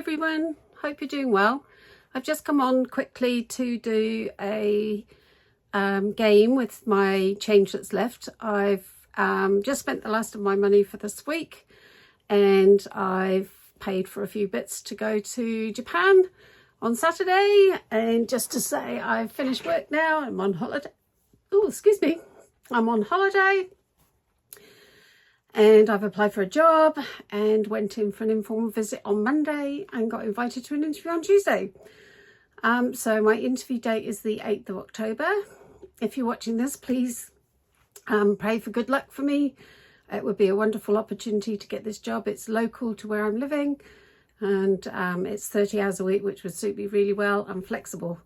everyone, hope you're doing well. I've just come on quickly to do a game with my change that's left. I've just spent the last of my money for this week, and I've paid for a few bits to go to Japan on Saturday. And just to say, I've finished work now. I'm on holiday. Oh, excuse me. I'm on holiday. And I've applied for a job and went in for an informal visit on Monday and got invited to an interview on Tuesday. So my interview date is the 8th of October. If you're watching this, please pray for good luck for me. It would be a wonderful opportunity to get this job. It's local to where I'm living, and it's 30 hours a week, which would suit me really well. I'm flexible.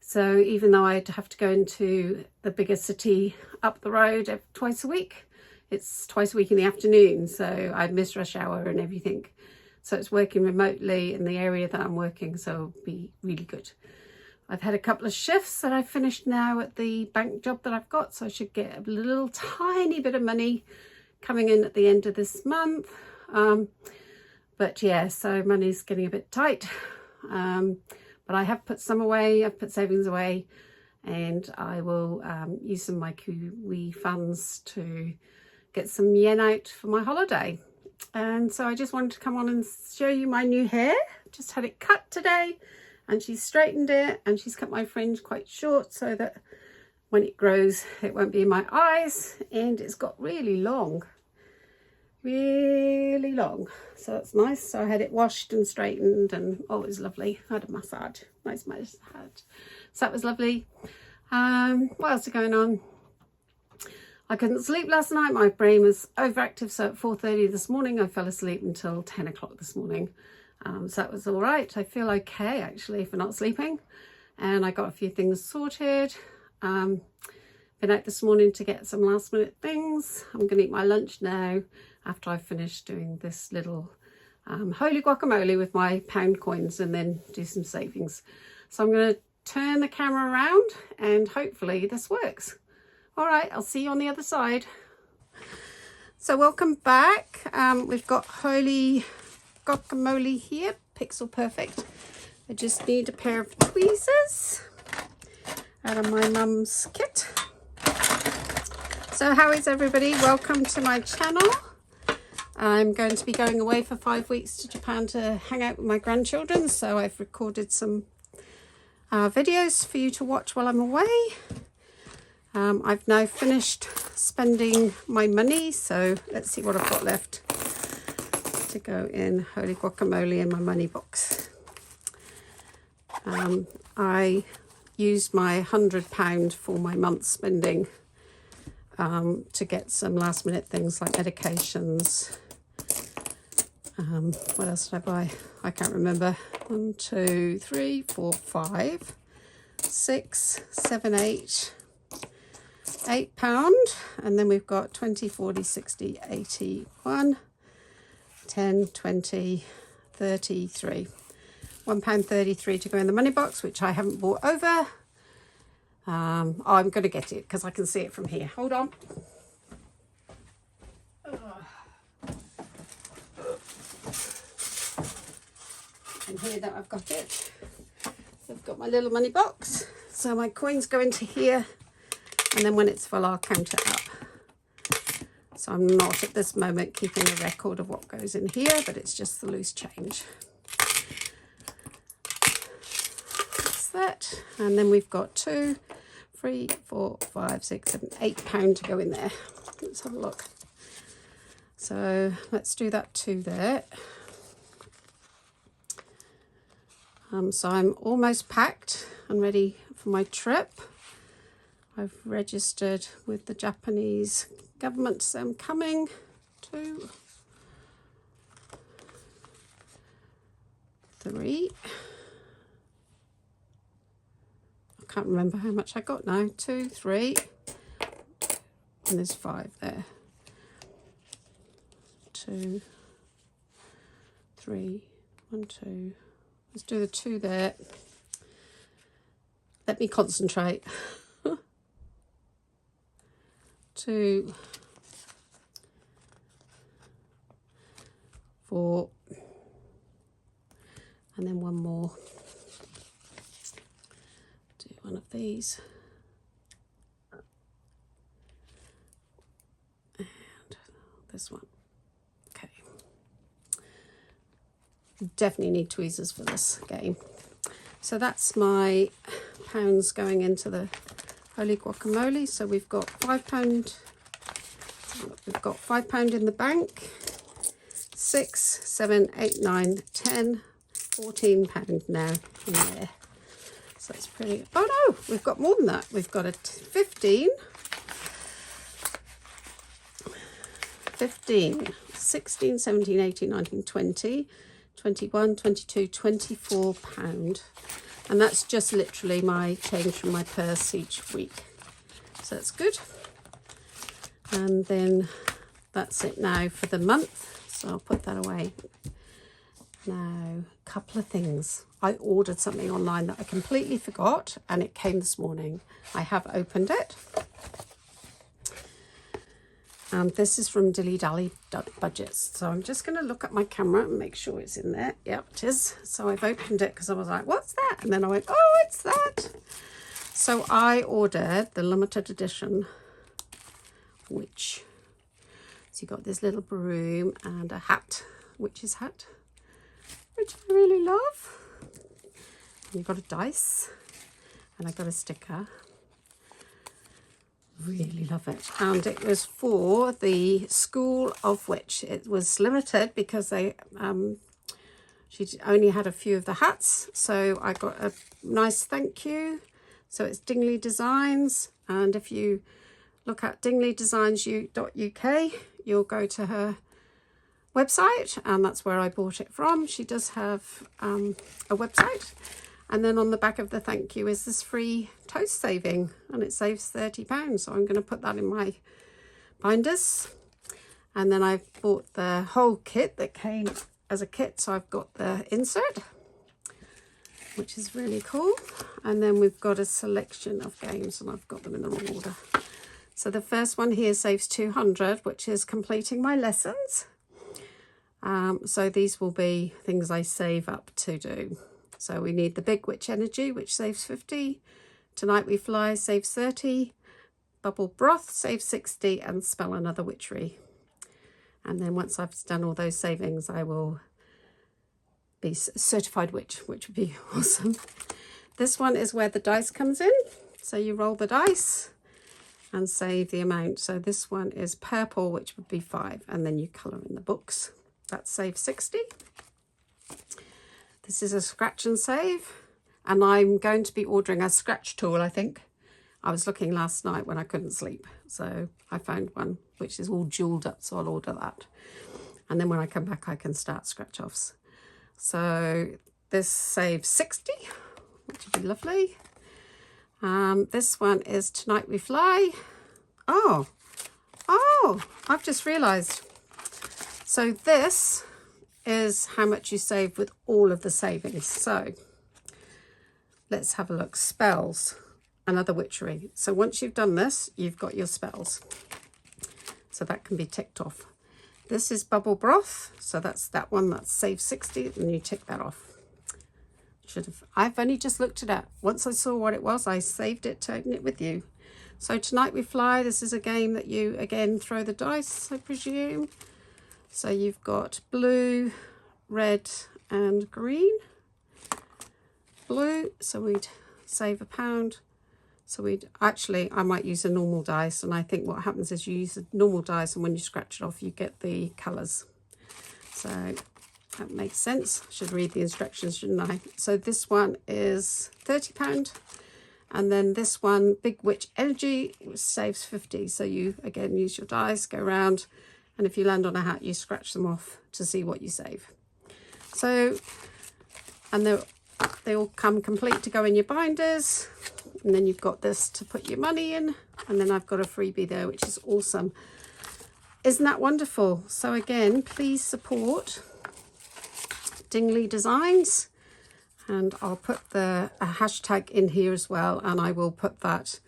So even though I'd have to go into the bigger city up the road twice a week, it's twice a week in the afternoon, so I'd miss rush hour and everything. So it's working remotely in the area that I'm working, so it'll be really good. I've had a couple of shifts that I've finished now at the bank job that I've got, so I should get a little tiny bit of money coming in at the end of this month. But yeah, so money's getting a bit tight. But I have put some away, I've put savings away, and I will use some of my Kiwi funds to get some yen out for my holiday. And so I just wanted to come on and show you my new hair. Just had it cut today, and she's straightened it, and she's cut my fringe quite short so that when it grows it won't be in my eyes, and it's got really long, so that's nice. So I had it washed and straightened, and oh, it was lovely. I had a massage, nice massage, so that was lovely. What else is going on? I couldn't sleep last night. My brain was overactive, so at 4:30 this morning I fell asleep until 10 o'clock this morning. So that was all right. I feel okay actually for not sleeping, and I got a few things sorted. Been out this morning to get some last minute things. I'm going to eat my lunch now after I've finished doing this little holy guacamole with my pound coins, and then do some savings. So I'm going to turn the camera around and hopefully this works. All right, I'll see you on the other side. So welcome back. We've got holy guacamole here, pixel perfect. I just need a pair of tweezers out of my mum's kit. So how is everybody? Welcome to my channel. I'm going to be going away for 5 weeks to Japan to hang out with my grandchildren, so I've recorded some videos for you to watch while I'm away. I've now finished spending my money, so let's see what I've got left to go in holy guacamole in my money box. I used my £100 for my month's spending to get some last minute things like medications. What else did I buy? I can't remember. 1, 2, 3, 4, 5, 6, 7, 8. £8, and then we've got 20, 40, 60, 80, 1, 10, 20, 33. £1.33 to go in the money box, which I haven't bought over. I'm going to get it because I can see it from here. Hold on. And here that I've got it. I've got my little money box. So my coins go into here, and then when it's full I'll count it up. So I'm not at this moment keeping a record of what goes in here, but it's just the loose change. That's that. And then we've got 2, 3, 4, 5, 6, 7, £8 to go in there. Let's have a look. So let's do that 2 there. So I'm almost packed and ready for my trip. I've registered with the Japanese government, so I'm coming. 2, 3. I can't remember how much I got now. 2, 3, and there's 5 there. 2, 3, 1, 2. Let's do the 2 there. Let me concentrate. 2, 4, And then one more. Do one of these. And this one. Okay. Definitely need tweezers for this game. So that's my pounds going into the holy guacamole. So we've got £5. We've got £5 in the bank. 6, 7, 8, 9, 10, £14 now in there. So it's pretty. Oh no, we've got more than that. We've got a 15, 16, 17, 18, 19, 20, 21, 22, £24. And that's just literally my change from my purse each week. So that's good. And then that's it now for the month. So I'll put that away. Now, a couple of things. I ordered something online that I completely forgot, and it came this morning. I have opened it. And this is from Dilly Dally Budgets. So I'm just going to look at my camera and make sure it's in there. Yep, it is. So I've opened it because I was like, what's that? And then I went, oh, it's that. So I ordered the limited edition witch. So you got this little broom and a hat, witch's hat, which I really love. And you've got a dice, and I got a sticker. Really love it. And it was for the School of Witch. It was limited because they she only had a few of the hats, so I got a nice thank you. So it's Dingley Designs, and if you look at dingleydesigns.uk, you'll go to her website, and that's where I bought it from. She does have a website. And then on the back of the thank you is this free toast saving, and it saves £30. So I'm going to put that in my binders. And then I've bought the whole kit that came as a kit. So I've got the insert, which is really cool. And then we've got a selection of games, and I've got them in the wrong order. So the first one here saves 200, which is completing my lessons. So these will be things I save up to do. So we need the Big Witch Energy, which saves 50. Tonight We Fly saves 30. Bubble Broth saves 60. And Spell Another Witchery. And then once I've done all those savings, I will be certified witch, which would be awesome. This one is where the dice comes in. So you roll the dice and save the amount. So this one is purple, which would be 5. And then you colour in the books. That saves 60. This is a scratch and save, and I'm going to be ordering a scratch tool, I think. I was looking last night when I couldn't sleep, so I found one which is all jewelled up, so I'll order that. And then when I come back, I can start scratch offs. So this saves 60, which would be lovely. This one is Tonight We Fly. Oh, I've just realised. So this is how much you save with all of the savings. So let's have a look. Spells, Another Witchery. So once you've done this, you've got your spells. So that can be ticked off. This is Bubble Broth. So that's that one that saves 60, and you tick that off. I've only just looked it up. Once I saw what it was, I saved it to open it with you. So Tonight We Fly, this is a game that you, again, throw the dice, I presume. So you've got blue, red and green. Blue, so we'd save £1. So I might use a normal dice, and I think what happens is you use a normal dice, and when you scratch it off, you get the colours. So that makes sense. I should read the instructions, shouldn't I? So this one is £30. And then this one, Big Witch Energy, saves 50. So you, again, use your dice, go around. And if you land on a hat, you scratch them off to see what you save. So, and they all come complete to go in your binders. And then you've got this to put your money in. And then I've got a freebie there, which is awesome. Isn't that wonderful? So again, please support Dingley Designs. And I'll put a hashtag in here as well. And I will put that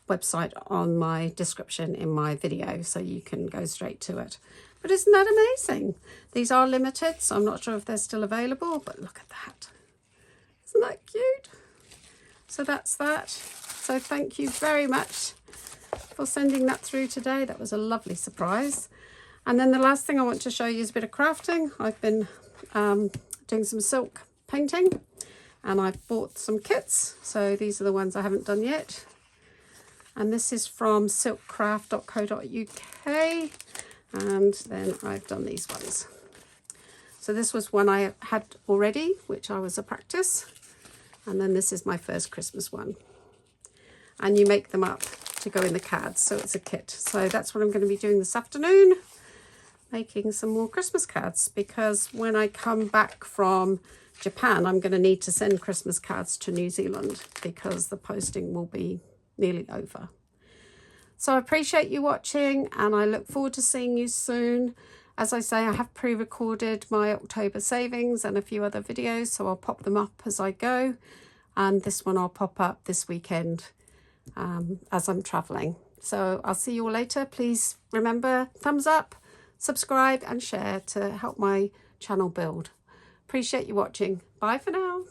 website on my description in my video, so you can go straight to it. But isn't that amazing? These are limited, so I'm not sure if they're still available, but look at that. So that's that. So thank you very much for sending that through today. That was a lovely surprise. And then the last thing I want to show you is a bit of crafting. I've been doing some silk painting, and I've bought some kits. So these are the ones I haven't done yet. And this is from silkcraft.co.uk. And then I've done these ones. So this was one I had already, which I was a practice. And then this is my first Christmas one. And you make them up to go in the cards, so it's a kit. So that's what I'm going to be doing this afternoon, making some more Christmas cards, because when I come back from Japan, I'm going to need to send Christmas cards to New Zealand because the posting will be nearly over. So I appreciate you watching, and I look forward to seeing you soon. As I say, I have pre-recorded my October savings and a few other videos, so I'll pop them up as I go. And this one I'll pop up this weekend as I'm traveling. So I'll see you all later. Please remember, thumbs up, subscribe and share to help my channel build. Appreciate you watching. Bye for now.